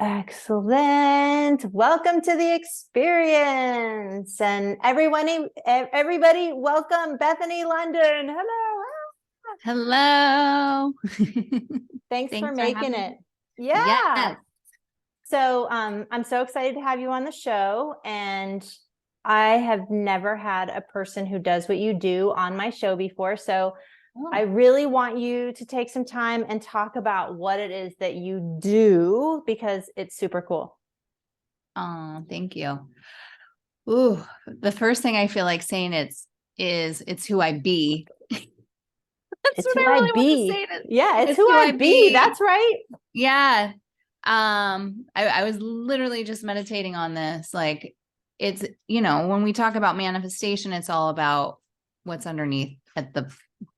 Excellent. Welcome to the experience. And everybody, welcome Bethany Londyn. Hello. Hello. Thanks for making it. Me. Yeah. Yes. So I'm so excited to have you on the show. And I have never had a person who does what you do on my show before. So I really want you to take some time and talk about what it is that you do, because it's super cool. Oh, thank you. Ooh, the first thing I feel like saying is it's who I be. It's who I be. Yeah, it's who I be. be. That's right. Yeah. I was literally just meditating on this. Like, it's, when we talk about manifestation, it's all about what's underneath at the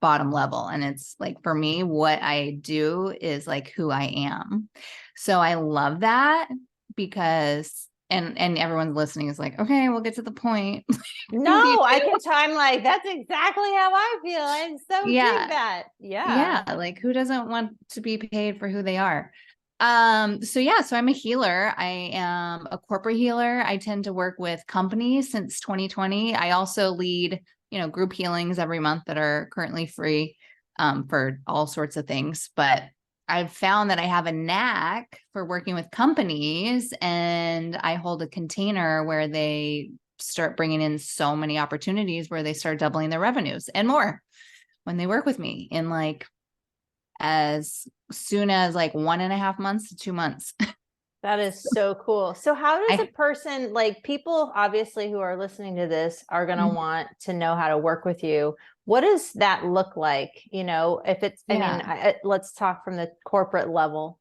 bottom level. And it's like, for me, what I do is like who I am. So I love that because, and everyone's listening is like, okay, we'll get to the point. No, I can I'm like, that's exactly how I feel. I so dig that. Yeah. Like, who doesn't want to be paid for who they are? So I'm a healer. I am a corporate healer. I tend to work with companies since 2020. I also lead, group healings every month that are currently free, for all sorts of things. But I've found that I have a knack for working with companies, and I hold a container where they start bringing in so many opportunities where they start doubling their revenues and more when they work with me in like as soon as like 1.5 months to 2 months. That is so cool. So how does a person, like, people obviously who are listening to this are going to want to know how to work with you. What does that look like? If it's, let's talk from the corporate level.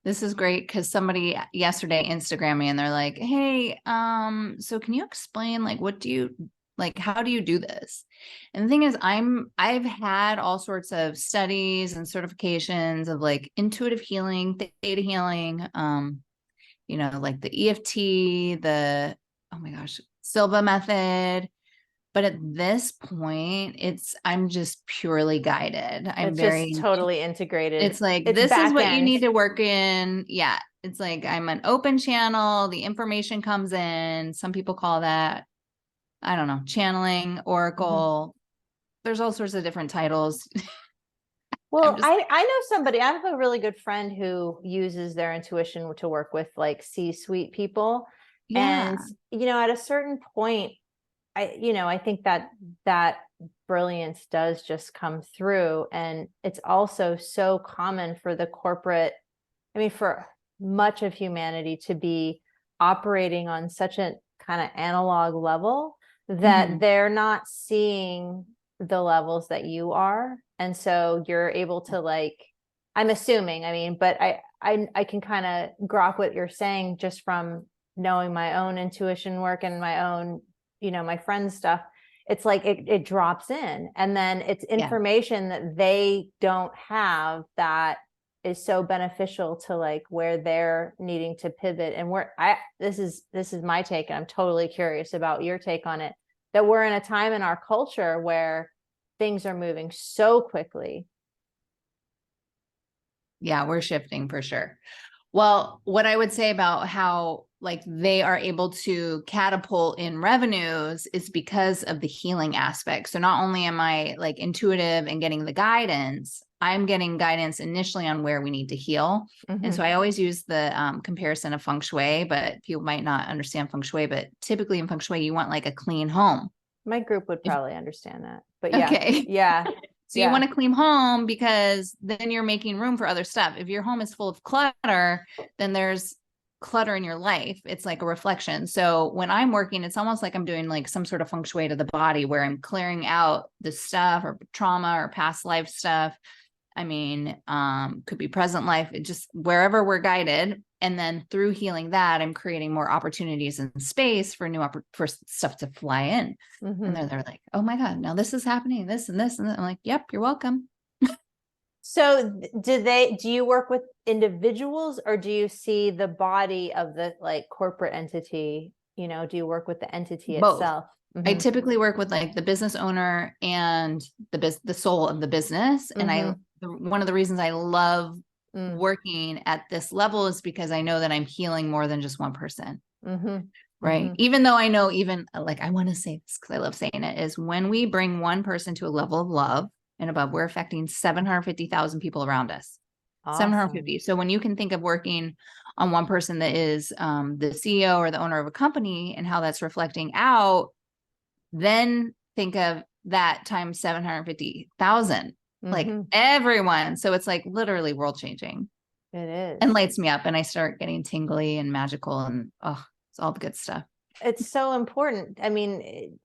This is great because somebody yesterday Instagrammed me and they're like, hey, so can you explain, like, how do you do this? And the thing is, I've had all sorts of studies and certifications of like intuitive healing, theta healing, like the EFT, oh my gosh, Silva method. But at this point, I'm just purely guided. I'm just totally integrated. It's like, this is what you need to work in. Yeah. It's like, I'm an open channel. The information comes in. Some people call that, I don't know, channeling, oracle. There's all sorts of different titles. Well, I know somebody, I have a really good friend who uses their intuition to work with like C-suite people. Yeah. And, at a certain point, I think that brilliance does just come through. And it's also so common for the corporate, for much of humanity to be operating on such a kind of analog level that they're not seeing the levels that you are. And so you're able to, like, I'm assuming, but I can kind of grok what you're saying just from knowing my own intuition work and my own, my friends' stuff. It's like it drops in, and then it's information that they don't have that is so beneficial to like where they're needing to pivot. And this is my take, and I'm totally curious about your take on it, that we're in a time in our culture where things are moving so quickly. Yeah, we're shifting for sure. Well, what I would say about how like they are able to catapult in revenues is because of the healing aspect. So not only am I like intuitive and getting the guidance, I'm getting guidance initially on where we need to heal. And so I always use the comparison of feng shui, but people might not understand feng shui, but typically in feng shui, you want like a clean home. My group would probably understand that, but yeah. Okay. Yeah. So you want a clean home because then you're making room for other stuff. If your home is full of clutter, then there's clutter in your life. It's like a reflection. So when I'm working, it's almost like I'm doing like some sort of feng shui to the body where I'm clearing out the stuff or trauma or past life stuff. Could be present life, it just wherever we're guided. And then through healing that, I'm creating more opportunities and space for for stuff to fly in. And they're like, oh my God, now this is happening, this and this. And I'm like, yep, you're welcome. So do you work with individuals, or do you see the body of the like corporate entity? Do you work with the entity itself? I typically work with like the business owner and the soul of the business. And one of the reasons I love working at this level is because I know that I'm healing more than just one person. Mm-hmm. Right. Mm-hmm. Even though I know, even like, I want to say this because I love saying it, is when we bring one person to a level of love and above, we're affecting 750,000 people around us. Awesome. 750. So when you can think of working on one person that is the CEO or the owner of a company and how that's reflecting out, then think of that times 750,000, like everyone. So it's like literally world changing. It is. And lights me up and I start getting tingly and magical and it's all the good stuff. It's so important. I mean,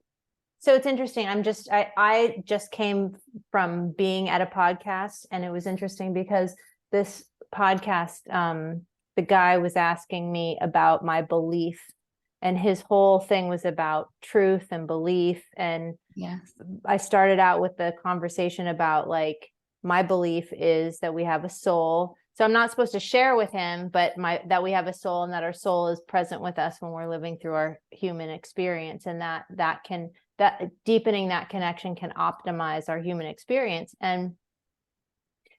so it's interesting. I just came from being at a podcast, and it was interesting because this podcast, the guy was asking me about my belief, and his whole thing was about truth and belief. And yes, I started out with the conversation about like, my belief is that we have a soul. So I'm not supposed to share with him, but that we have a soul and that our soul is present with us when we're living through our human experience, and that deepening that connection can optimize our human experience. And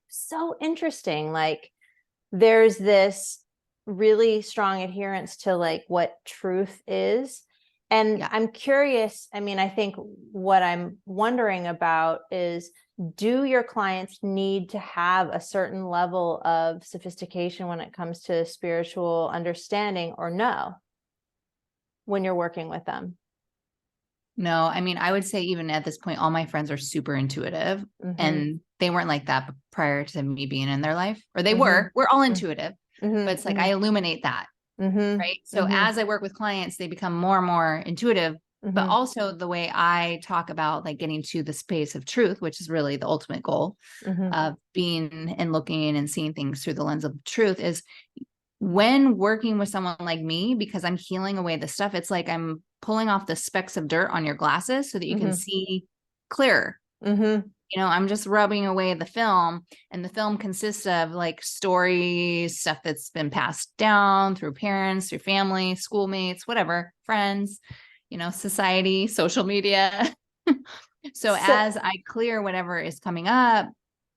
so interesting, like there's this really strong adherence to like what truth is. And I'm curious, I mean, I think what I'm wondering about is, do your clients need to have a certain level of sophistication when it comes to spiritual understanding, or no, when you're working with them? No, I mean, I would say even at this point, all my friends are super intuitive, and they weren't like that prior to me being in their life, or we're all intuitive, but it's like, I illuminate that. Right. So as I work with clients, they become more and more intuitive, but also the way I talk about like getting to the space of truth, which is really the ultimate goal of being and looking and seeing things through the lens of truth, is when working with someone like me, because I'm healing away the stuff, it's like I'm pulling off the specks of dirt on your glasses so that you can see clearer. You know, I'm just rubbing away the film, and the film consists of like stories, stuff that's been passed down through parents, through family, schoolmates, whatever, friends, you know, society, social media. So as I clear whatever is coming up,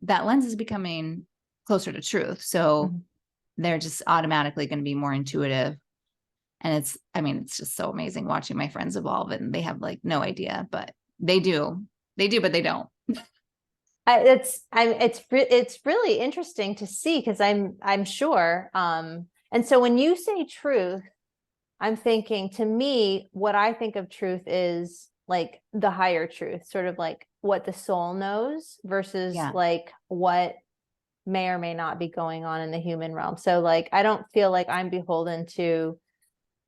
that lens is becoming closer to truth. So they're just automatically going to be more intuitive. And it's just so amazing watching my friends evolve, and they have like no idea, but they do, but they don't. It's really interesting to see, because I'm sure. And so when you say truth, I'm thinking, to me, what I think of truth is like the higher truth, sort of like what the soul knows versus like what may or may not be going on in the human realm. So like, I don't feel like I'm beholden to,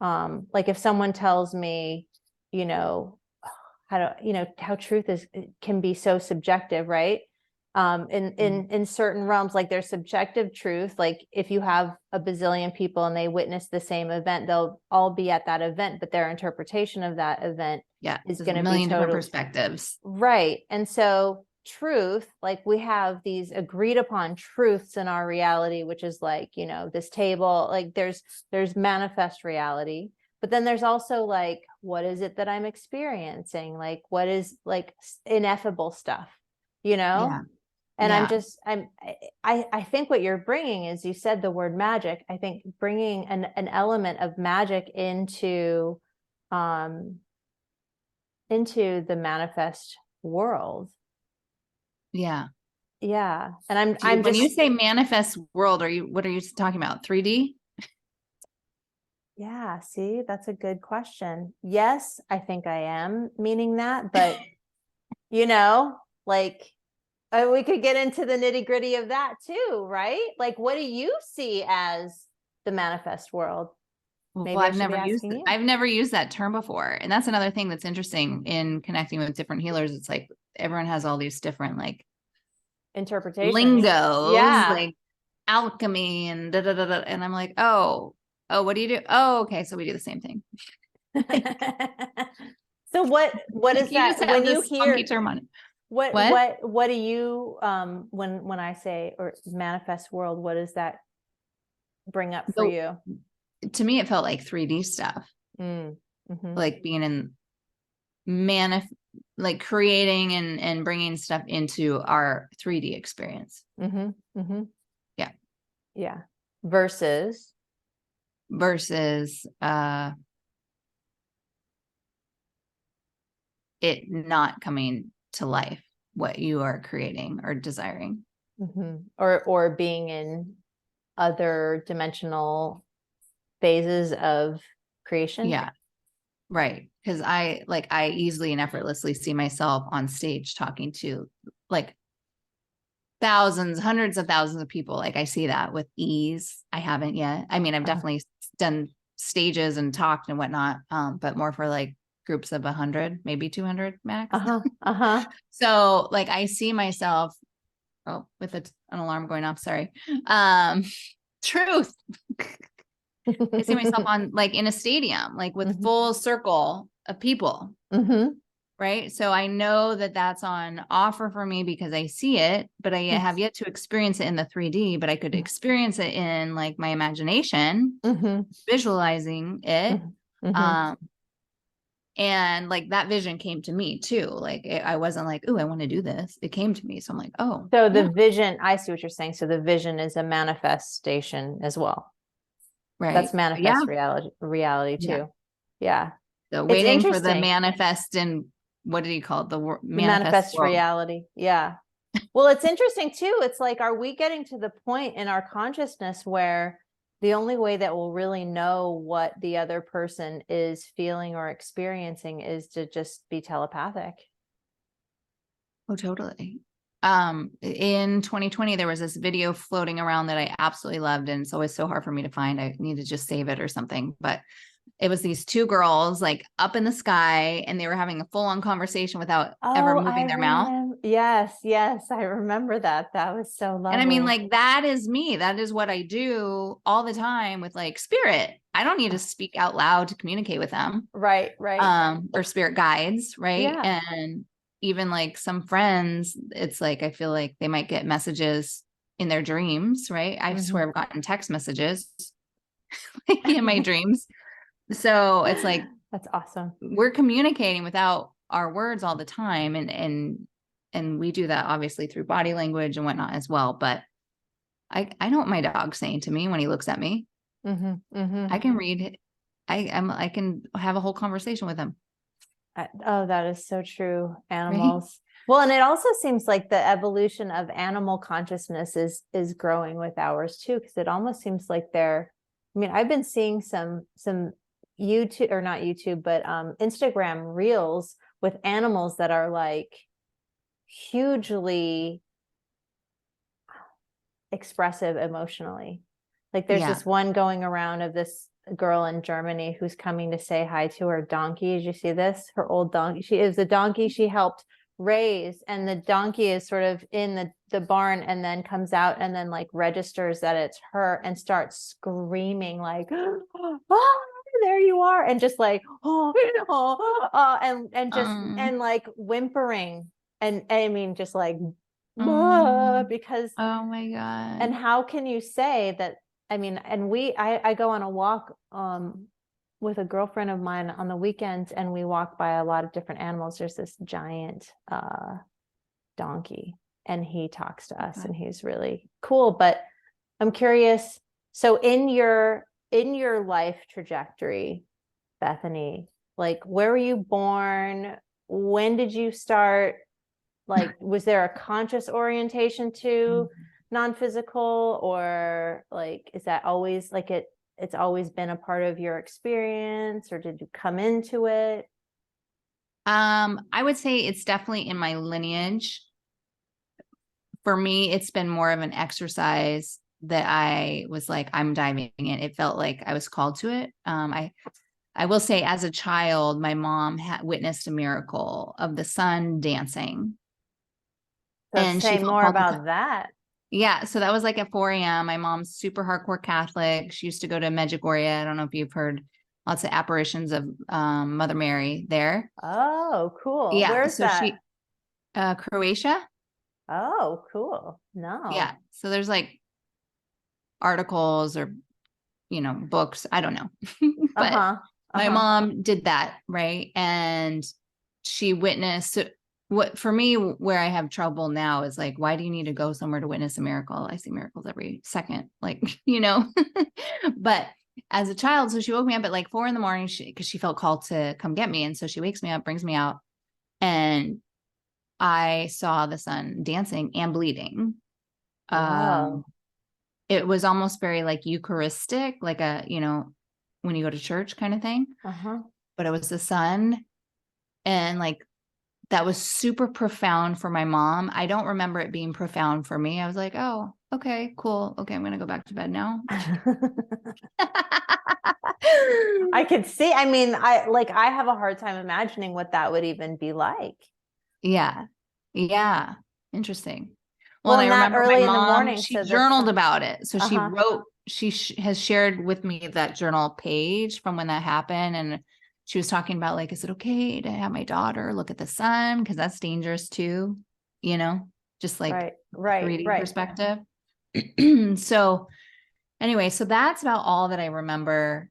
like if someone tells me, you know, how truth can be so subjective, right? In certain realms, like there's subjective truth. Like if you have a bazillion people and they witness the same event, they'll all be at that event, but their interpretation of that event is going to be million different perspectives. Right. And so truth, like we have these agreed upon truths in our reality, which is like, you know, this table, like there's manifest reality, but then there's also like, what is it that I'm experiencing? Like, what is like ineffable stuff, you know? Yeah. And I think what you're bringing is, you said the word magic. I think bringing an element of magic into the manifest world. Yeah. Yeah. And when you say manifest world, what are you talking about? 3D? Yeah. See, that's a good question. Yes, I think I am meaning that, but you know, like we could get into the nitty gritty of that too, right? Like, what do you see as the manifest world? Maybe Well, I should be asking you. I've never used that term before. And that's another thing that's interesting in connecting with different healers. It's like everyone has all these different like Interpretations. lingos, like alchemy and da da da da. And I'm like, oh, what do you do? Oh, okay. So we do the same thing. So what is that when you hear term on it? What do you when I say or manifest world, what does that bring up for you? To me, it felt like 3D stuff. Like being in like creating and bringing stuff into our 3D experience. Yeah. Yeah. Versus it not coming to life, what you are creating or desiring. Or being in other dimensional phases of creation. Yeah. Right. Because I easily and effortlessly see myself on stage talking to like thousands, hundreds of thousands of people. Like I see that with ease. I haven't yet. I mean, I've definitely done stages and talked and whatnot, but more for like groups of 100, maybe 200 max. So like I see myself, with an alarm going off, sorry. Truth. I see myself on like in a stadium, like with full circle of people. Right. So I know that that's on offer for me because I see it, but I have yet to experience it in the 3D, but I could experience it in like my imagination, visualizing it. And like that vision came to me too. Like I wasn't like, oh, I want to do this. It came to me. So I'm like, oh. So the vision, I see what you're saying. So the vision is a manifestation as well. Right. That's manifest reality too. Yeah. So waiting for the manifest and what did you call it? The manifest reality. Yeah. Well, it's interesting too. It's like, are we getting to the point in our consciousness where the only way that we'll really know what the other person is feeling or experiencing is to just be telepathic? Oh, totally. In 2020, there was this video floating around that I absolutely loved. And it's always so hard for me to find. I need to just save it or something, but it was these two girls like up in the sky and they were having a full on conversation without ever moving their mouth. Yes. I remember that. That was so lovely. And I mean, like, that is me. That is what I do all the time with like spirit. I don't need to speak out loud to communicate with them. Right. Or spirit guides. Right. Yeah. And even like some friends, it's like, I feel like they might get messages in their dreams. Right. I swear I've gotten text messages in my dreams. So it's like, that's awesome. We're communicating without our words all the time. And we do that obviously through body language and whatnot as well. But I know what my dog's saying to me when he looks at me. I can read. I can have a whole conversation with him. Oh, that is so true. Animals. Right? Well, and it also seems like the evolution of animal consciousness is growing with ours too, because it almost seems like I've been seeing some YouTube, or not YouTube, but Instagram reels with animals that are like hugely expressive emotionally. Like there's this one going around of this girl in Germany who's coming to say hi to her donkey. Did you see this? Her old donkey. She is the donkey she helped raise, and the donkey is sort of in the barn and then comes out and then like registers that it's her and starts screaming like, oh, there you are, and just like and just and like whimpering, and I mean just like because oh my God. And how can you say that? I mean, and I go on a walk with a girlfriend of mine on the weekends, and we walk by a lot of different animals. There's this giant donkey, and he talks to us, and he's really cool. But I'm curious, so in your life trajectory, Bethany, like, where were you born? When did you start? Like, was there a conscious orientation to non-physical, or like, is that always like it's always been a part of your experience, or did you come into it? I would say it's definitely in my lineage. For me, it's been more of an exercise that I was like, I'm diving in. It felt like I was called to it. I will say, as a child, my mom had witnessed a miracle of the sun dancing. So and say more about that. Yeah. So that was like at 4 a.m. My mom's super hardcore Catholic. She used to go to Medjugorje. I don't know if you've heard lots of apparitions of Mother Mary there. Oh, cool. Yeah. Where's that? Croatia. Oh, cool. No. Yeah. So there's like articles or, books. I don't know. But my mom did that. Right. And she witnessed what for me, where I have trouble now is like, why do you need to go somewhere to witness a miracle? I see miracles every second, like, but as a child, so she woke me up at like 4 a.m. because she felt called to come get me. And so she wakes me up, brings me out, and I saw the son dancing and bleeding. Wow. It was almost very like Eucharistic, like when you go to church kind of thing, but it was the son. And like, that was super profound for my mom. I don't remember it being profound for me. I was like, oh, okay, cool. Okay, I'm going to go back to bed now. I could see. I mean, I have a hard time imagining what that would even be like. Yeah. Yeah. Interesting. Well, and I not remember early my in the mom, morning. she So journaled about it. So she Uh-huh. wrote, has shared with me that journal page from when that happened. And she was talking about like, is it okay to have my daughter look at the sun? Because that's dangerous too, just like Right. 3D perspective. So anyway, so that's about all that I remember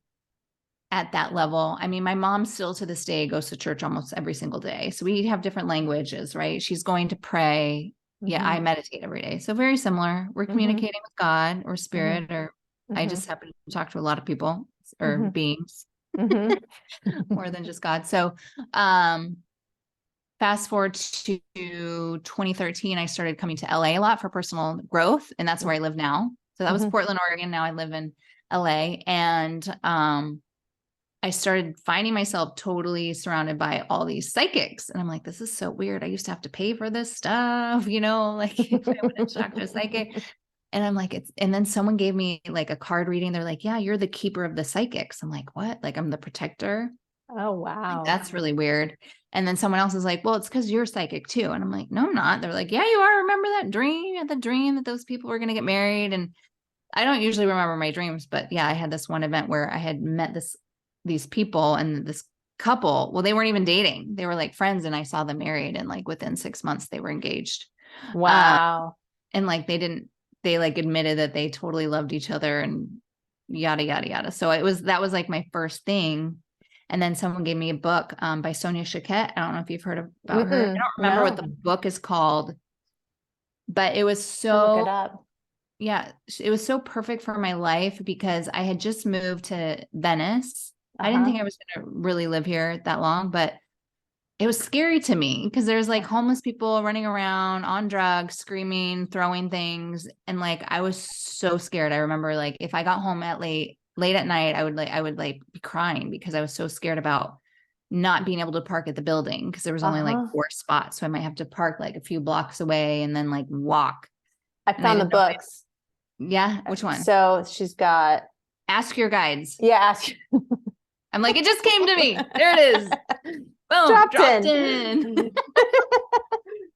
at that level. I mean, my mom still to this day goes to church almost every single day. So we have different languages, right? She's going to pray. Yeah, I meditate every day. So very similar. We're communicating with God or spirit, or I just happen to talk to a lot of people or beings more than just God. So fast forward to 2013, I started coming to LA a lot for personal growth. And that's where I live now. So that was Portland, Oregon. Now I live in LA. And I started finding myself totally surrounded by all these psychics. And I'm like, this is so weird. I used to have to pay for this stuff, like if I went and talked to a psychic. And I'm like, and then someone gave me like a card reading. They're like, yeah, you're the keeper of the psychics. I'm like, what? Like I'm the protector. Oh, wow. Like, that's really weird. And then someone else is like, well, it's because you're psychic too. And I'm like, no, I'm not. They're like, yeah, you are. Remember that dream? You had the dream that those people were going to get married. And I don't usually remember my dreams, but yeah, I had this one event where I had met these people and this couple. Well, they weren't even dating. They were like friends, and I saw them married, and like within 6 months they were engaged. Wow. And like they like admitted that they totally loved each other and yada, yada, yada. So that was like my first thing. And then someone gave me a book by Sonia Choquette. I don't know if you've heard about her. I don't remember what the book is called, but it was so, look it up. Yeah, it was so perfect for my life because I had just moved to Venice. I didn't think I was going to really live here that long, but it was scary to me because there's like homeless people running around on drugs, screaming, throwing things. And like, I was so scared. I remember like, if I got home at late at night, I would be crying because I was so scared about not being able to park at the building because there was only like 4 spots. So I might have to park like a few blocks away and then like walk. I found the books. Yeah. Which one? So she's got Ask Your Guides. Yeah. Ask. I'm like, it just came to me. There it is. Boom. Dropped in.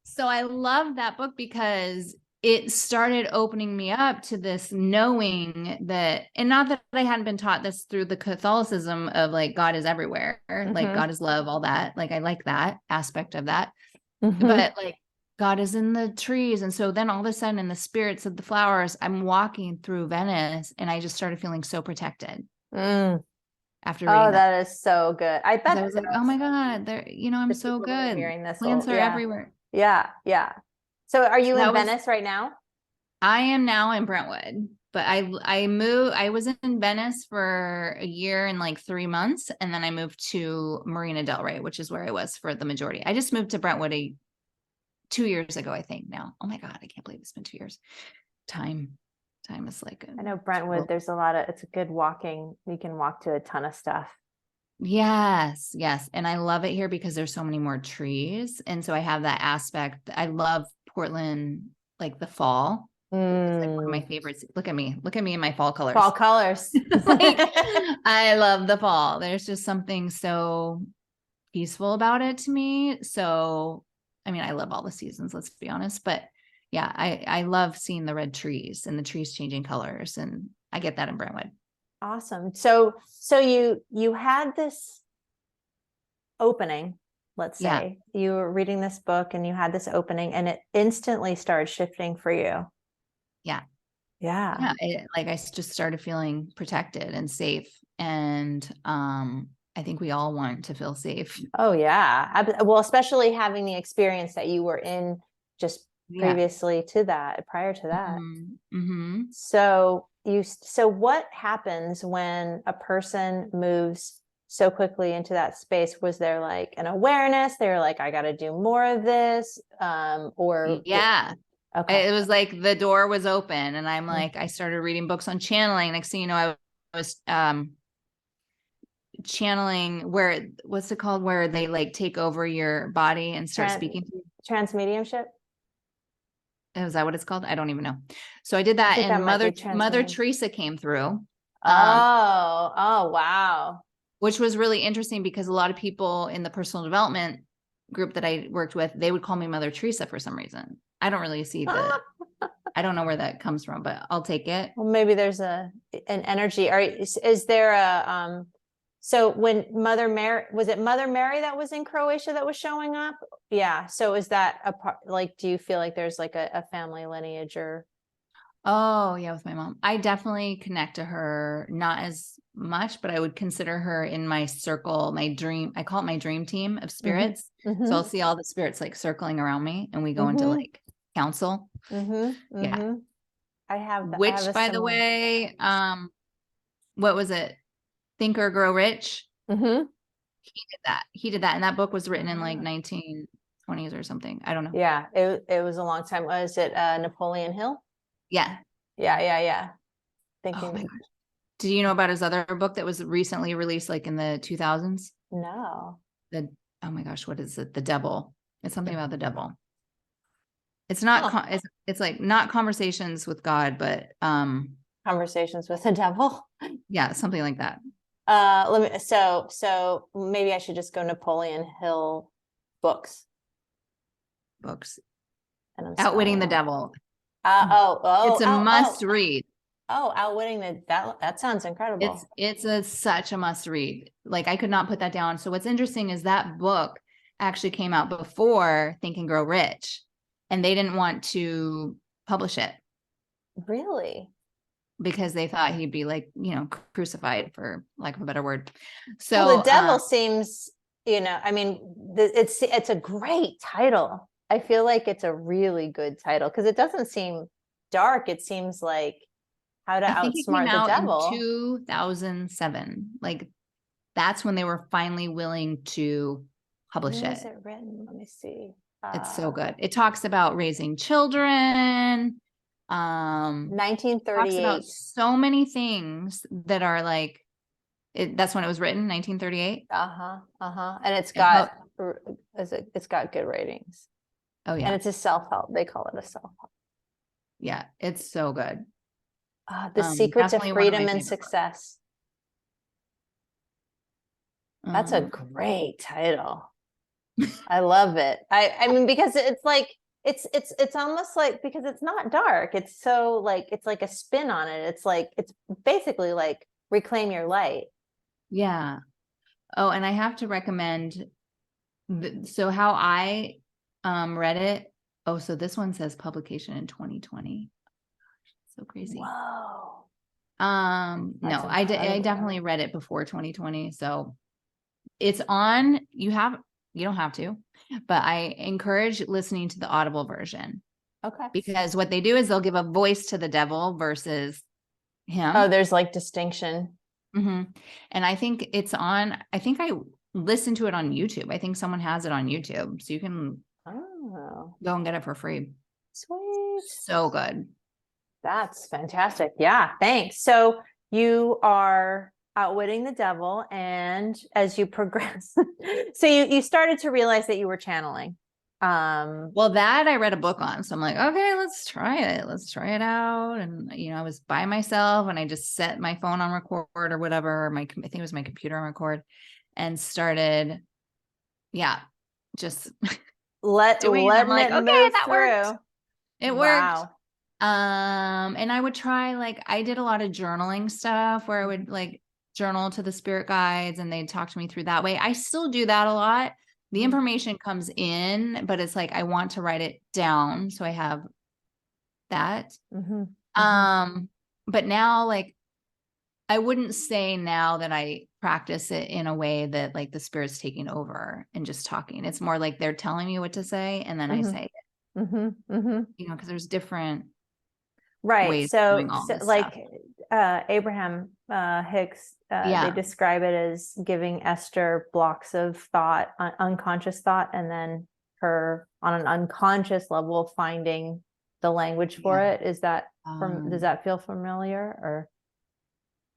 So I love that book because it started opening me up to this knowing that, and not that I hadn't been taught this through the Catholicism of like, God is everywhere, like God is love, all that. Like, I like that aspect of that, but like God is in the trees. And so then all of a sudden in the spirits of the flowers, I'm walking through Venice and I just started feeling so protected. After reading that is so good. I bet I was like, oh my God, I'm so good. Hearing this Plants are everywhere. Yeah. Yeah. So are you in Venice right now? I am now in Brentwood, but I was in Venice for a year and like 3 months. And then I moved to Marina Del Rey, which is where I was for the majority. I just moved to Brentwood 2 years ago, I think now. Oh my God, I can't believe it's been 2 years. Time is like, I know Brentwood, there's it's a good walking. You can walk to a ton of stuff. Yes. And I love it here because there's so many more trees. And so I have that aspect. I love Portland, like the fall. It's like one of my favorites. Look at me in my fall colors. Like, I love the fall. There's just something so peaceful about it to me. So, I mean, I love all the seasons, let's be honest, but yeah, I love seeing the red trees and the trees changing colors. And I get that in Brentwood. Awesome. So you had this opening, let's say you were reading this book and you had this opening and it instantly started shifting for you. Yeah. Yeah. I just started feeling protected and safe. And, I think we all want to feel safe. Oh yeah. Well, especially having the experience that you were in just previously to that, prior to that. Mm-hmm. So what happens when a person moves so quickly into that space? Was there like an awareness? They were like, I got to do more of this. Yeah. Okay. It was like the door was open and I'm like, I started reading books on channeling. Next thing you know, I was channeling what's it called? Where they like take over your body and start speaking to you? Transmediumship. Is that what it's called? I don't even know. So I did that, and Mother Teresa came through. Oh, wow. Which was really interesting because a lot of people in the personal development group that I worked with, they would call me Mother Teresa for some reason. I don't really see I don't know where that comes from, but I'll take it. Well, maybe there's an energy. Is there so when Mother Mary, was it Mother Mary that was in Croatia that was showing up? Yeah. So is that a part, like, do you feel like there's like a family lineage or? Oh yeah, with my mom. I definitely connect to her, not as much, but I would consider her in my circle, my dream. I call it my dream team of spirits. So I'll see all the spirits like circling around me and we go into like council. Yeah. I have Which, by the way, what was it? Think or Grow Rich. He did that. And that book was written in like 1920s or something. I don't know. Yeah, it was a long time. Was it Napoleon Hill? Yeah. Thinking. Oh my gosh. Did you know about his other book that was recently released like in the 2000s? No. Oh my gosh, what is it? The Devil. It's something about the devil. It's not it's like not Conversations with God, but Conversations with the Devil. Yeah, something like that. So maybe I should just go Napoleon Hill books. And Outwitting the Devil. It's a must read. Outwitting the Devil. That sounds incredible. It's such a must read. Like I could not put that down. So what's interesting is that book actually came out before Think and Grow Rich, and they didn't want to publish it. Really? Because they thought he'd be like, crucified, for lack of a better word. So the devil seems, I mean, it's a great title. I feel like it's a really good title because it doesn't seem dark. It seems like how to outsmart the devil. In 2007. Like that's when they were finally willing to publish it. When was it written? Let me see. It's so good. It talks about raising children. 1938. Talks about so many things that are like that's when it was written, 1938. And it's got good ratings. Oh yeah. And it's a self-help. They call it a self-help. Yeah, it's so good. The Secret to Freedom and Success. That's a great title. I love it. I mean, because it's like it's almost like, because it's not dark. It's so like, it's like a spin on it. It's like, it's basically like Reclaim Your Light. Yeah. Oh, and I have to recommend. So how I read it. Oh, so this one says publication in 2020. So crazy. Whoa. No, I definitely read it before 2020. So it's on. You don't have to, but I encourage listening to the Audible version. Okay. Because what they do is they'll give a voice to the devil versus him. Oh, there's like distinction. And I think it's on, I think I listened to it on YouTube. I think someone has it on YouTube. So you can go and get it for free. Sweet. So good. That's fantastic. Yeah, thanks. So you are outwitting the devil, and as you progress, so you started to realize that you were channeling. Well, that I read a book on, so I'm like, okay, let's try it out. And I was by myself, and I just set my phone on record or whatever, I think it was my computer on record, and started, just doing it. I'm like, okay, that worked. It worked. And I would try, like, I did a lot of journaling stuff where I would like journal to the spirit guides and they'd talk to me through that way. I still do that a lot. The information comes in, but it's like, I want to write it down. So I have that. But now, like, I wouldn't say now that I practice it in a way that like the spirit's taking over and just talking. It's more like they're telling me what to say and then I say it, you know, because there's different Right. ways of So, doing all this like stuff. Abraham Hicks, they Yeah. describe it as giving Esther blocks of thought, unconscious thought, and then her on an unconscious level finding the language for Yeah. it. Is that does that feel familiar or?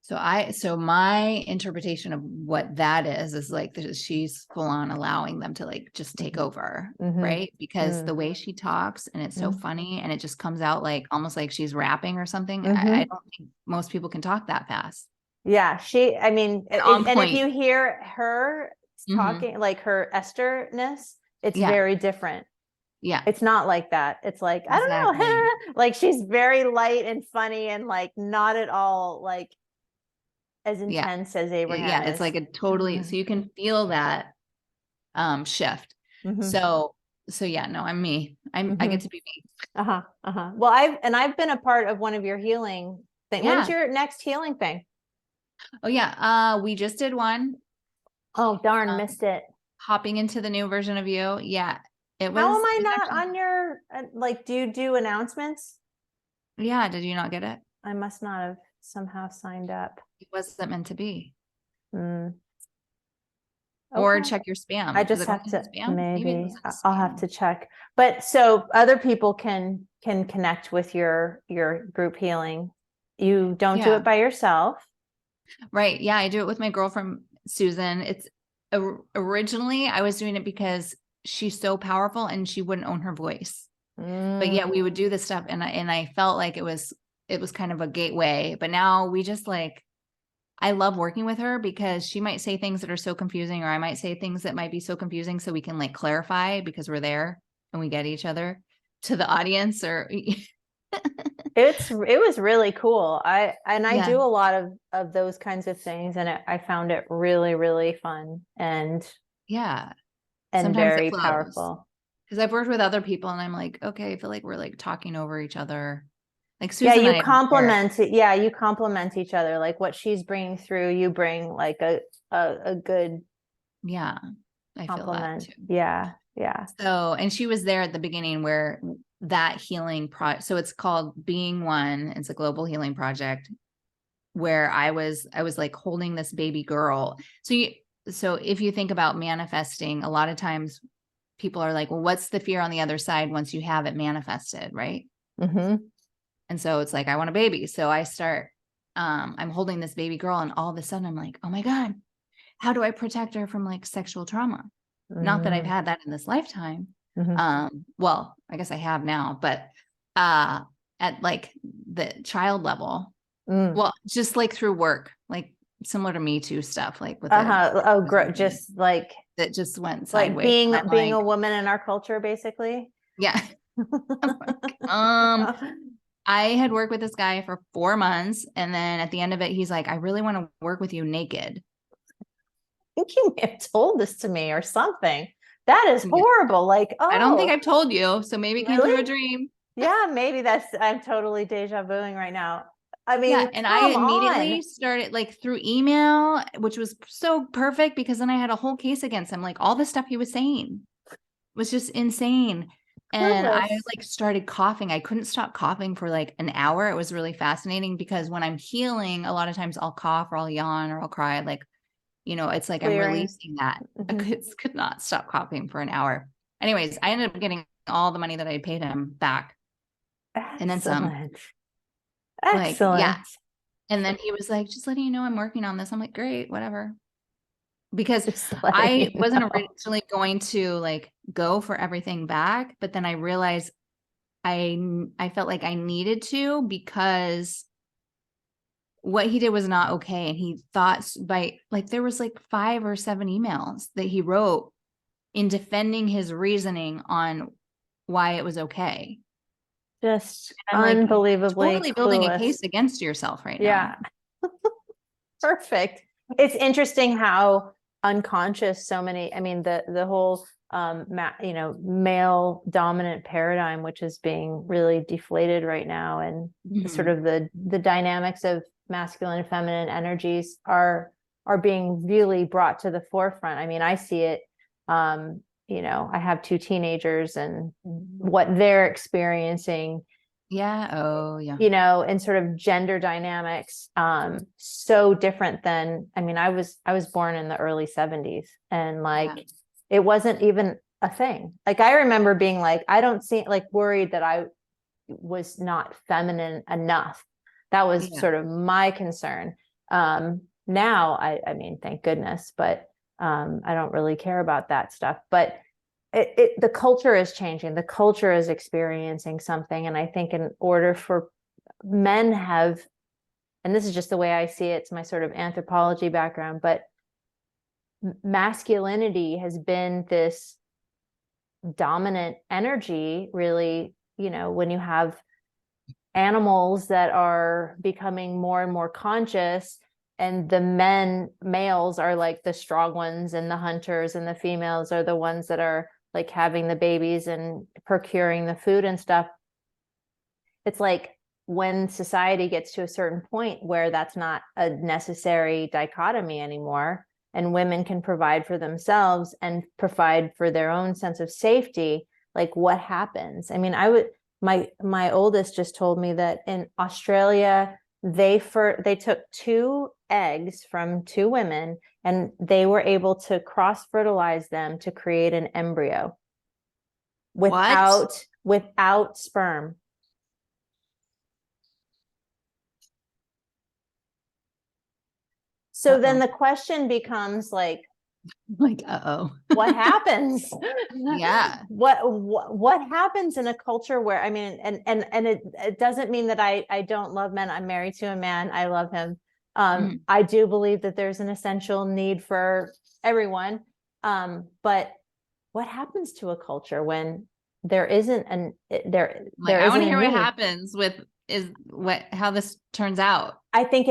So my interpretation of what that is like she's full on allowing them to like just take over, right? Because the way she talks and it's so funny and it just comes out like almost like she's rapping or something. I don't think most people can talk that fast. Yeah, I mean, On and if point. you hear her talking, like her Esther-ness, it's Yeah. very different. Yeah. It's not like that. It's like, I don't know, like she's very light and funny and like not at all like as intense as Abraham is. It's like a totally, so you can feel that shift. So yeah, no, I'm me. I get to be me. Well, I've been a part of one of your healing thing. Yeah. When's your next healing thing? Oh yeah. We just did one. Oh darn, missed it. Hopping into the new version of you. Yeah. It was. How am I not actually, on your, like, do you do announcements? Yeah. Did you not get it? I must not have somehow signed up. It wasn't meant to be. Okay. Or check your spam. I just have to, spam? maybe I'll have to check. But so other people can connect with your group healing. You don't do it by yourself. Right. Yeah. I do it with my girlfriend, Susan. It's originally I was doing it because she's so powerful and she wouldn't own her voice. But yeah, we would do this stuff. And I felt like it was kind of a gateway, but now we just like, I love working with her because she might say things that are so confusing, or I might say things that might be so confusing. So we can like clarify because we're there and we get each other to the audience or it was really cool. I do a lot of those kinds of things and I found it really, really fun and sometimes very powerful. Because I've worked with other people and I'm like, okay, I feel like we're like talking over each other. Like Susan, you complement it. Yeah, you complement each other. Like what she's bringing through, you bring like a good I compliment. feel that too. Yeah. So, and she was there at the beginning where that healing so it's called Being One. It's a global healing project where I was like holding this baby girl. So if you think about manifesting, a lot of times people are like, well, what's the fear on the other side once you have it manifested, right? And so it's like, I want a baby. So I start, I'm holding this baby girl and all of a sudden I'm like, oh my God, how do I protect her from like sexual trauma? Not that I've had that in this lifetime. Well, I guess I have now, but at like the child level, well, just like through work, like similar to Me Too stuff, like with just like that just went sideways. Like being a woman in our culture, basically. Yeah. I had worked with this guy for 4 months. And then at the end of it, he's like, I really want to work with you naked. I think you may have told this to me or something. That is horrible. Like, I don't think I've told you. So maybe it came through a dream. Yeah, maybe I'm totally deja vuing right now. I mean, and I immediately started like through email, which was so perfect because then I had a whole case against him. Like all the stuff he was saying was just insane. And I like started coughing. I couldn't stop coughing for like an hour. It was really fascinating because when I'm healing, a lot of times I'll cough or I'll yawn or I'll cry. Like, you know, it's like I'm releasing that. I could not stop coughing for an hour. Anyways, I ended up getting all the money that I paid him back. And then some. Excellent. Like, yeah. And then he was like, just letting you know I'm working on this. I'm like, great, whatever. Because I wasn't originally going to like go for everything back, but then I realized I felt like I needed to because what he did was not okay. And he thought there was like 5 or 7 emails that he wrote in defending his reasoning on why it was okay. Just unbelievably totally building a case against yourself right now. Yeah. Perfect. It's interesting how unconscious so many, I mean, the whole male dominant paradigm, which is being really deflated right now, and sort of the dynamics of masculine and feminine energies are being really brought to the forefront. I mean, I see it, you know, I have 2 teenagers and what they're experiencing. Yeah. Oh, yeah. You know, and sort of gender dynamics, so different than, I mean, I was born in the early 70s, and like, it wasn't even a thing. Like, I remember being like, I don't see, like, worried that I was not feminine enough. That was sort of my concern. Now I mean, thank goodness, but I don't really care about that stuff. But the culture is changing. The culture is experiencing something. And I think in order for men have, and this is just the way I see it, it's my sort of anthropology background, but masculinity has been this dominant energy, really, you know, when you have animals that are becoming more and more conscious, and the males are like the strong ones and the hunters, and the females are the ones that are like having the babies and procuring the food and stuff. It's like, when society gets to a certain point where that's not a necessary dichotomy anymore, and women can provide for themselves and provide for their own sense of safety, like, what happens? I mean, my oldest just told me that in Australia, they took 2 eggs from 2 women, and they were able to cross fertilize them to create an embryo without sperm. So then the question becomes like, what happens? Yeah. What happens in a culture where, I mean, and it doesn't mean that I don't love men. I'm married to a man. I love him. I do believe that there's an essential need for everyone. But what happens to a culture when there isn't I want to hear what happens with how this turns out. I think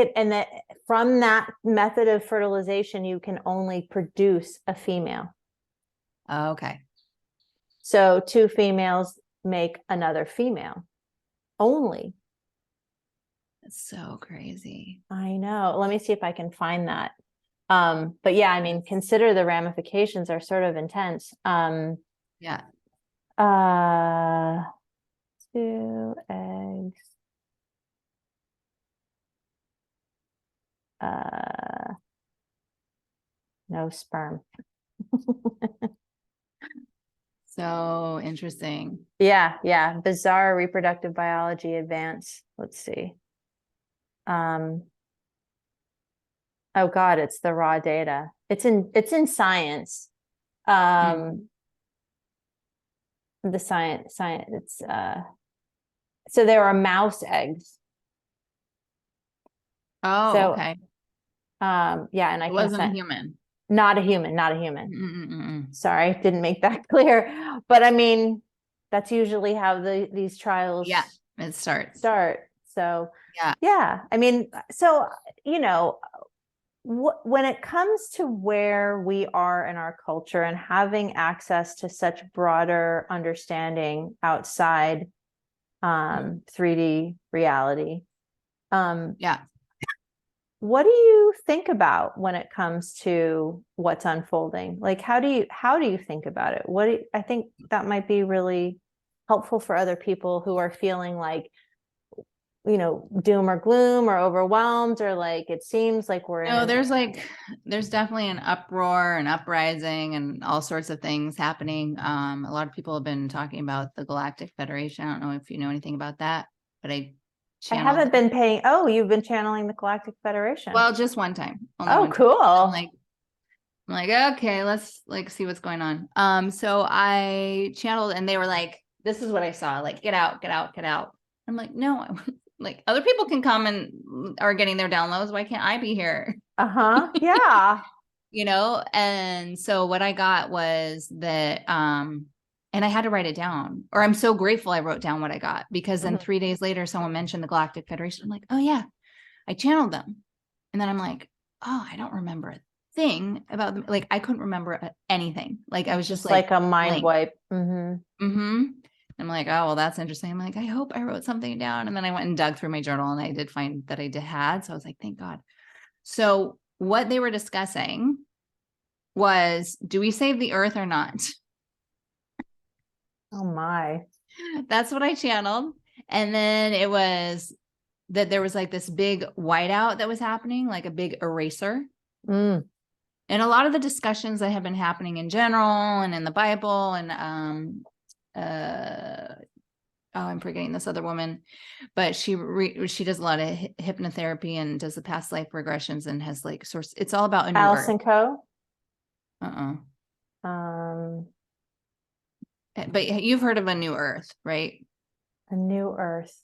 from that method of fertilization, you can only produce a female. Oh, okay. So 2 females make another female only. That's so crazy. I know. Let me see if I can find that. But yeah, I mean, consider the ramifications are sort of intense. Yeah. 2 eggs. No sperm. So interesting. Yeah. Bizarre reproductive biology advance. Let's see. Oh God, it's the raw data. It's in Science. The science, it's so there are mouse eggs. Oh, so, okay. Yeah, and it wasn't a human. Not a human. Sorry, didn't make that clear. But I mean, that's usually how these trials start. So yeah, I mean, so, you know, when it comes to where we are in our culture and having access to such broader understanding outside 3D reality, what do you think about when it comes to what's unfolding? Like, how do you think about it? I think that might be really helpful for other people who are feeling like, you know, doom or gloom or overwhelmed, or like, it seems like there's definitely an uproar and uprising and all sorts of things happening. A lot of people have been talking about the Galactic Federation. I don't know if you know anything about that, but I haven't been paying. Oh, you've been channeling the Galactic Federation. Well, just one time. Cool. I'm like, okay, let's like see what's going on. So I channeled, and they were like, this is what I saw, like, get out. I'm like, no, like, other people can come and are getting their downloads. Why can't I be here? Yeah. You know? And so what I got was that, and I had to write it down, or I'm so grateful I wrote down what I got, because then 3 days later, someone mentioned the Galactic Federation. I'm like, oh yeah, I channeled them. And then I'm like, oh, I don't remember a thing about them. Like, I couldn't remember anything. Like, I was just like a mind wipe. I'm like, oh, well, that's interesting. I'm like, I hope I wrote something down. And then I went and dug through my journal and I did find that I had. So I was like, thank God. So what they were discussing was, do we save the earth or not? Oh my. That's what I channeled. And then it was that there was like this big whiteout that was happening, like a big eraser. Mm. And a lot of the discussions that have been happening in general and in the Bible and I'm forgetting this other woman, but she does a lot of hypnotherapy and does the past life regressions and has like source. It's all about a new Allison earth. Coe. But you've heard of a new earth, right? A new earth.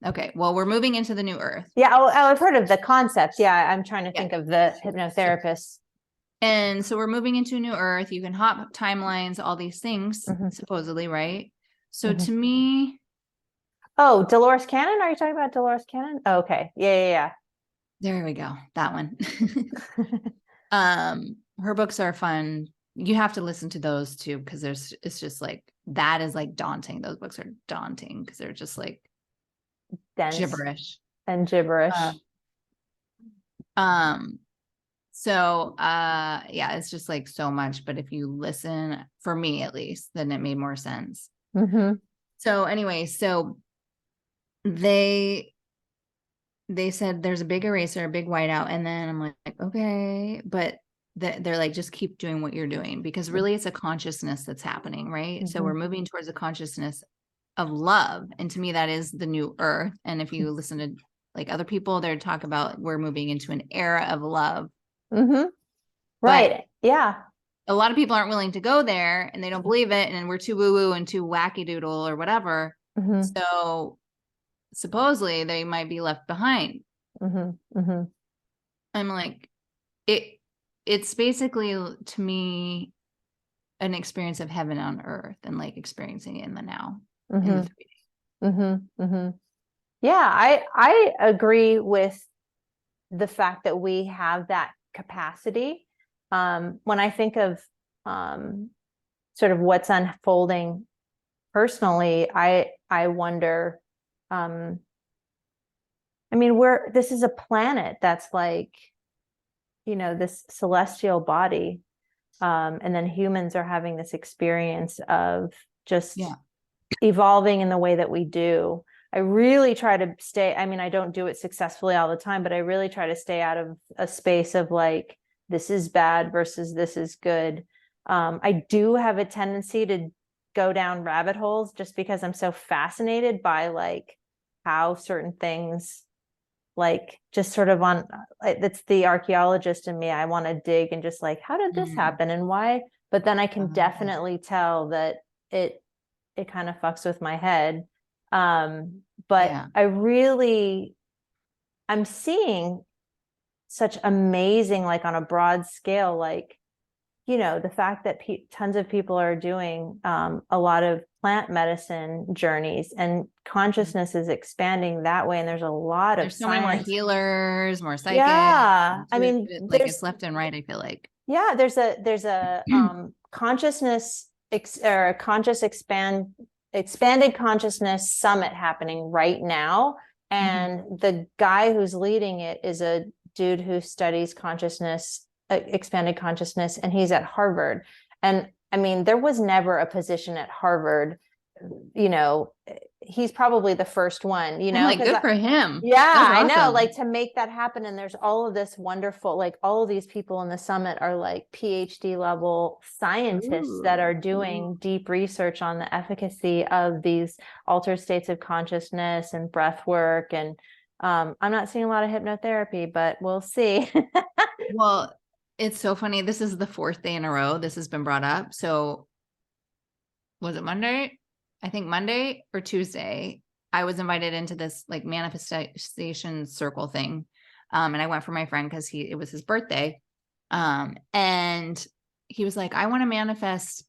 Okay. Well, we're moving into the new earth. Yeah. I've heard of the concept. Yeah. I'm trying to think of the hypnotherapist. And so we're moving into a new earth. You can hop timelines, all these things, supposedly, right? So to me. Oh, Dolores Cannon. Are you talking about Dolores Cannon? Oh, okay. Yeah. There we go. That one. Her books are fun. You have to listen to those too, because it's just like, that is like daunting. Those books are daunting because they're just like dense gibberish. and gibberish. So yeah, it's just like so much. But if you listen, for me at least, then it made more sense. So anyway, so they said there's a big eraser, a big whiteout, and then I'm like, okay, but they're like, just keep doing what you're doing, because really it's a consciousness that's happening, right? So we're moving towards a consciousness of love, and to me that is the new earth. And if you listen to like other people, they talk about we're moving into an era of love. Right. Yeah. A lot of people aren't willing to go there and they don't believe it, and we're too woo-woo and too wacky doodle or whatever. So supposedly they might be left behind. I'm like, it's basically to me an experience of heaven on earth, and like experiencing it in the now, in the 3D. Yeah, I agree with the fact that we have that capacity. When I think of sort of what's unfolding personally, I wonder, I mean, this is a planet that's like, this celestial body. And then humans are having this experience of just evolving in the way that we do. I really try to stay, I mean, I don't do it successfully all the time, but I really try to stay out of a space of like, this is bad versus this is good. I do have a tendency to go down rabbit holes just because I'm so fascinated by like how certain things, like just sort of on, it's the archaeologist in me. I want to dig and just like, how did this happen and why? But then I can definitely tell that it kind of fucks with my head. But I'm seeing such amazing, like on a broad scale, like, the fact that tons of people are doing a lot of plant medicine journeys, and consciousness is expanding that way. And there's a lot of so many more healers, more psychics. Yeah. I mean, like it's left and right, I feel like. Yeah, there's a consciousness or conscious expanded consciousness summit happening right now. And the guy who's leading it is a dude who studies consciousness, expanded consciousness, and he's at Harvard. And I mean, there was never a position at Harvard, he's probably the first one, I'm like, good for him. Yeah, I know, like to make that happen. And there's all of this wonderful, like all of these people in the summit are like PhD level scientists that are doing deep research on the efficacy of these altered states of consciousness and breath work. And I'm not seeing a lot of hypnotherapy, but we'll see. Well, it's so funny. This is the 4th day in a row this has been brought up. So was it Monday? I think Monday or Tuesday, I was invited into this like manifestation circle thing. And I went for my friend because it was his birthday. And he was like, I want to manifest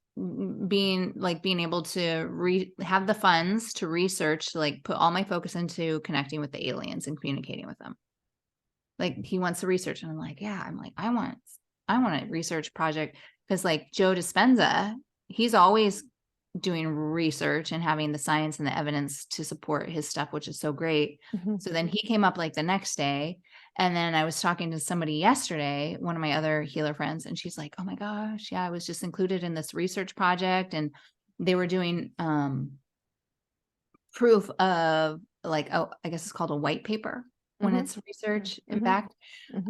being able to have the funds to research, to like put all my focus into connecting with the aliens and communicating with them. Like he wants to research. And I'm like, yeah, I want a research project, because like Joe Dispenza, he's always doing research and having the science and the evidence to support his stuff, which is so great. So then he came up like the next day. And then I was talking to somebody yesterday, one of my other healer friends, and she's like, oh my gosh, yeah, I was just included in this research project. And they were doing proof of like, oh, I guess it's called a white paper when it's research impact.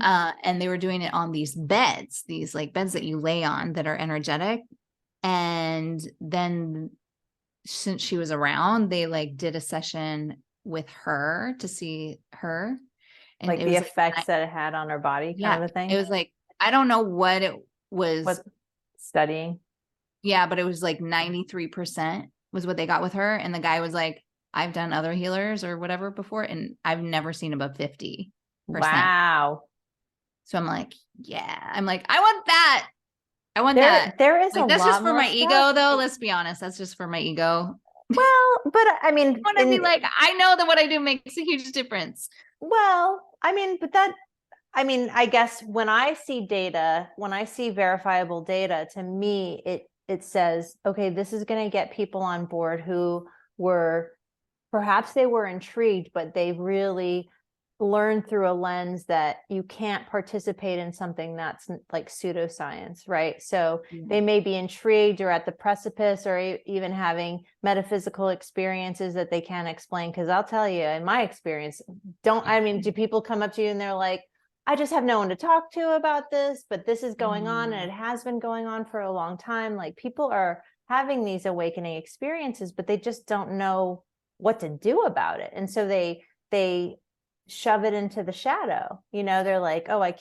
And they were doing it on these beds, these like beds that you lay on that are energetic. And then since she was around, they like did a session with her to see her. And like it the was effects like, that it had on her body, yeah, kind of a thing. it was like, I don't know what it was. What studying? Yeah, but it was like 93% was what they got with her. And the guy was like, I've done other healers or whatever before, and I've never seen above 50%. Wow. So I'm like, yeah, I'm like, I want that. I want that. There is like, a that's lot just for more my stuff. ego, though. Let's be honest. That's just for my ego. Well, but I mean, I want to be like, I know that what I do makes a huge difference. Well, I mean, but that, I mean, I guess when I see data, when I see verifiable data, to me, it says, okay, this is going to get people on board who were, perhaps they were intrigued, but they really learned through a lens that you can't participate in something that's like pseudoscience, right? So they may be intrigued or at the precipice or even having metaphysical experiences that they can't explain. Because I'll tell you, in my experience, do people come up to you and they're like, I just have no one to talk to about this, but this is going on and it has been going on for a long time. Like, people are having these awakening experiences, but they just don't know what to do about it. And so they shove it into the shadow. They're like, oh, I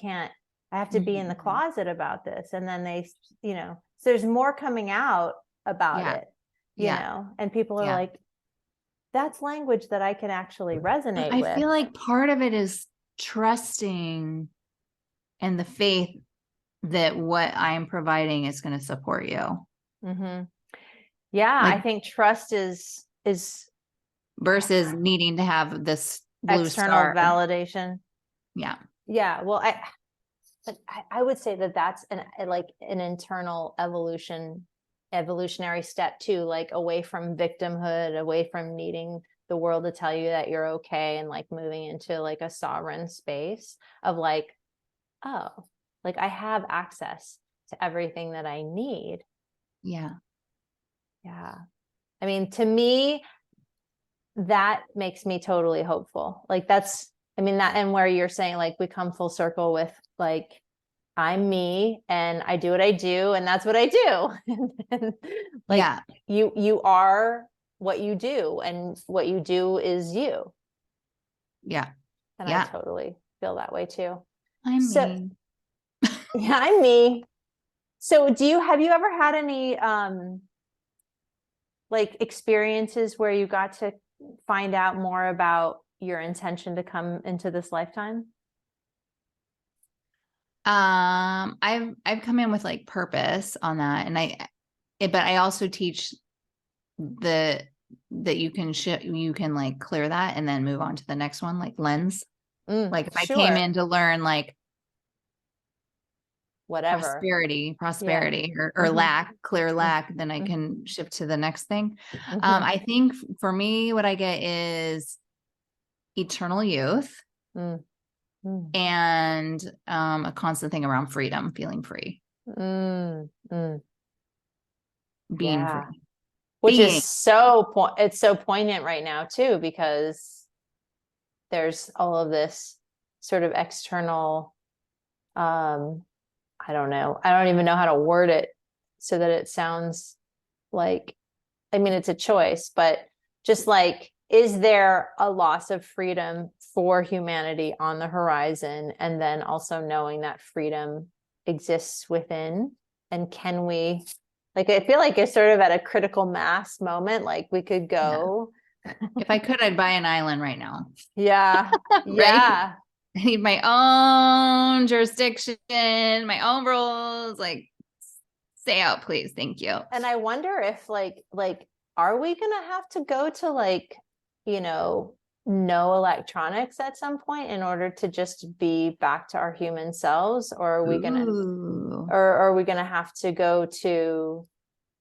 have to be in the closet about this. And then so there's more coming out about it, and people are like, that's language that I can actually resonate with. I feel like part of it is trusting and the faith that what I'm providing is going to support you. Yeah, I think trust is versus needing to have this blue external star validation. Yeah. Well, I would say that's an internal evolutionary step too, like away from victimhood, away from needing the world to tell you that you're okay, and like moving into like a sovereign space of like, oh, like I have access to everything that I need. Yeah. I mean, to me, that makes me totally hopeful. Like that, and where you're saying like we come full circle with like, I'm me and I do what I do and that's what I do. and like, you are what you do, and what you do is you. Yeah. And I totally feel that way too. I'm me. Yeah, I'm me. So have you ever had any like experiences where you got to find out more about your intention to come into this lifetime? I've come in with like purpose on that, and but I also teach that you can like clear that and then move on to the next one, like lens. Like if I came in to learn like whatever prosperity or lack, clear lack, then I can shift to the next thing. I think for me, what I get is eternal youth. And a constant thing around freedom, feeling free. Being free. Which is it's so poignant right now too, because there's all of this sort of external, I don't know. I don't even know how to word it so that it sounds like, it's a choice, but just like, is there a loss of freedom for humanity on the horizon? And then also knowing that freedom exists within, and can we, like, I feel like it's sort of at a critical mass moment, like we could go. If I could, I'd buy an island right now. Yeah. Yeah. I need my own jurisdiction, my own rules, like stay out, please. Thank you. And I wonder if like, are we going to have to go to like, no electronics at some point in order to just be back to our human selves? Or are we going to, or are we going to have to go to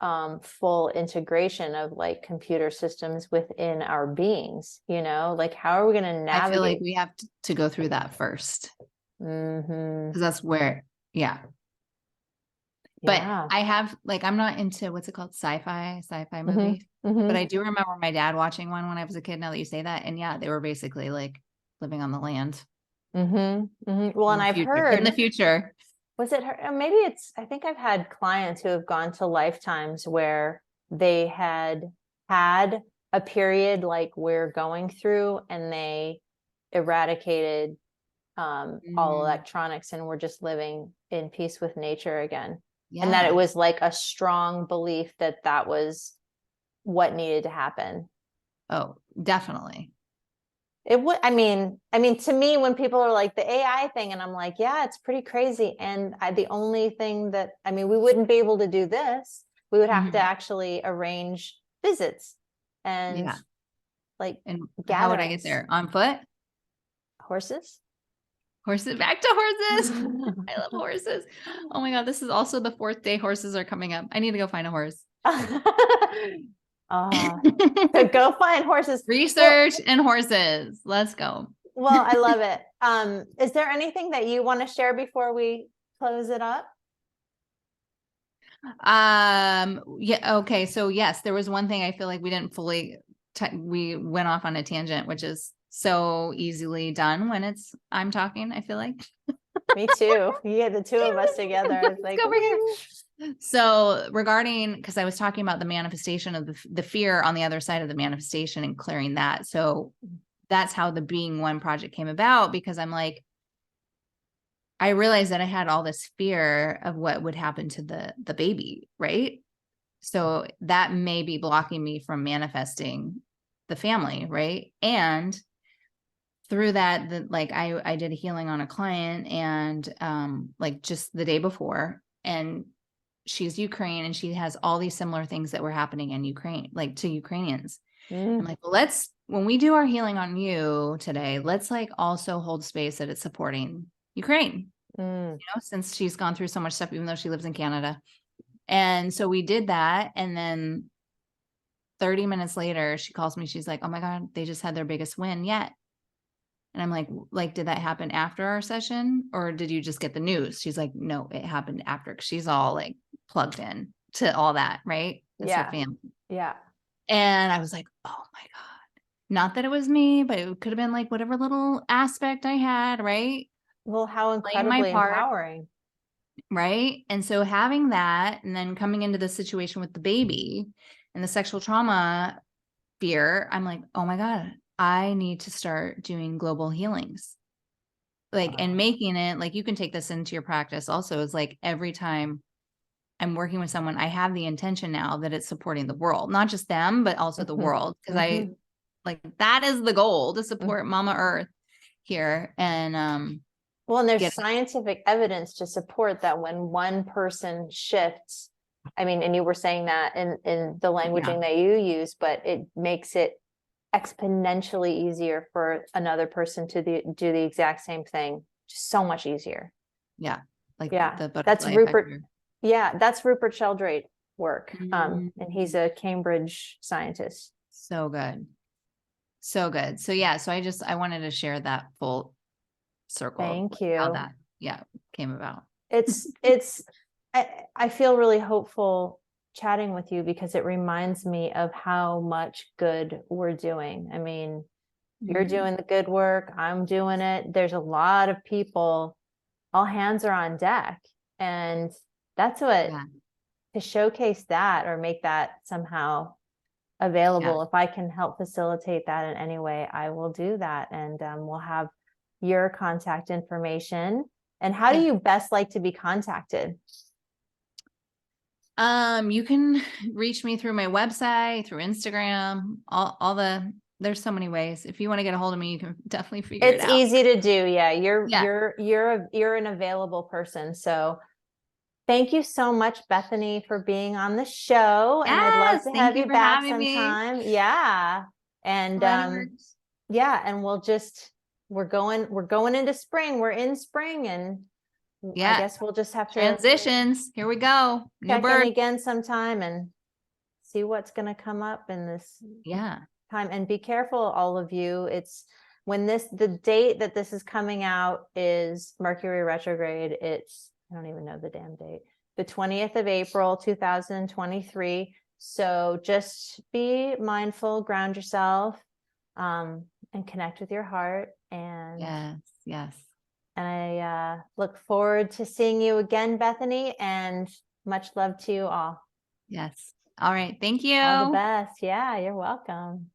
full integration of like computer systems within our beings, you know, like how are we going to navigate? I feel like we have to go through that first. Because that's where, But I have like, I'm not into what's it called? Sci-fi movies. But I do remember my dad watching one when I was a kid. Now that you say that. And yeah, they were basically like living on the land. Well, and I've heard in the future. Was it her? Maybe it's, I think I've had clients who have gone to lifetimes where they had a period like we're going through and they eradicated all electronics and we're just living in peace with nature again. Yeah. And that it was like a strong belief that that was what needed to happen. Oh, definitely. It would, I mean, to me, when people are like the AI thing, and I'm like, yeah, it's pretty crazy. And the only thing that, we wouldn't be able to do this. We would have to actually arrange visits and like gatherings. How would I get there? On foot? Horses? Back to horses. I love horses. Oh my God. This is also the 4th day horses are coming up. I need to go find a horse. So go find horses. Research and horses. Let's go. Well, I love it. Is there anything that you want to share before we close it up? Yeah. Okay. So yes, there was one thing I feel like we didn't fully, we went off on a tangent, which is so easily done when I'm talking, I feel like. Me too. Yeah, the two of us together. It's like, over here. So regarding, because I was talking about the manifestation of the fear on the other side of the manifestation and clearing that. So that's how the Being One project came about, because I'm like, I realized that I had all this fear of what would happen to the baby, right? So that may be blocking me from manifesting the family, right? And through that, like I did a healing on a client and like just the day before, and she's Ukraine and she has all these similar things that were happening in Ukraine, like to Ukrainians. I'm like, well, when we do our healing on you today, let's like also hold space that it's supporting Ukraine, you know, since she's gone through so much stuff, even though she lives in Canada. And so we did that. And then 30 minutes later, she calls me. She's like, oh my God, they just had their biggest win yet. And I'm like, did that happen after our session or did you just get the news? She's like, no, it happened after. Cause she's all like plugged in to all that. Right. That's her family. Yeah. And I was like, oh my God, not that it was me, but it could have been like whatever little aspect I had. Right. Well, how incredibly empowering. Right. And so having that, and then coming into the situation with the baby and the sexual trauma fear, I'm like, oh my God, I need to start doing global healings. Like, and making it like, you can take this into your practice also. Is like every time I'm working with someone, I have the intention now that it's supporting the world, not just them, but also the world. Cause I like, that is the goal, to support Mama Earth here. And, well, and there's scientific evidence to support that when one person shifts, and you were saying that in the languaging that you use, but it makes it exponentially easier for another person to do the exact same thing. Just so much easier. Yeah. Like that's Rupert. Yeah. That's Rupert Sheldrake work. And he's a Cambridge scientist. So good. So good. So yeah. So I wanted to share that full circle. Thank you. How that came about. I feel really hopeful chatting with you because it reminds me of how much good we're doing. You're doing the good work. I'm doing it. There's a lot of people, all hands are on deck. And that's what, to showcase that or make that somehow available. If I can help facilitate that in any way, I will do that. And we'll have your contact information. And how do you best like to be contacted? You can reach me through my website, through Instagram, there's so many ways. If you want to get a hold of me, you can definitely figure it out. It's easy to do. Yeah. You're an available person. So thank you so much, Bethany, for being on the show. And I'd love to have you back sometime. Yeah. And, and we're going into spring. We're in spring and Yeah. I guess we'll just have to transitions. Here we go. New check in birth. again sometime and see what's going to come up in this time. And be careful, all of you. It's when the date that this is coming out is Mercury retrograde. It's, I don't even know the damn date, the 20th of April, 2023. So just be mindful, ground yourself, and connect with your heart. And yes. And I look forward to seeing you again, Bethany, and much love to you all. Yes. All right. Thank you. All the best. Yeah, you're welcome.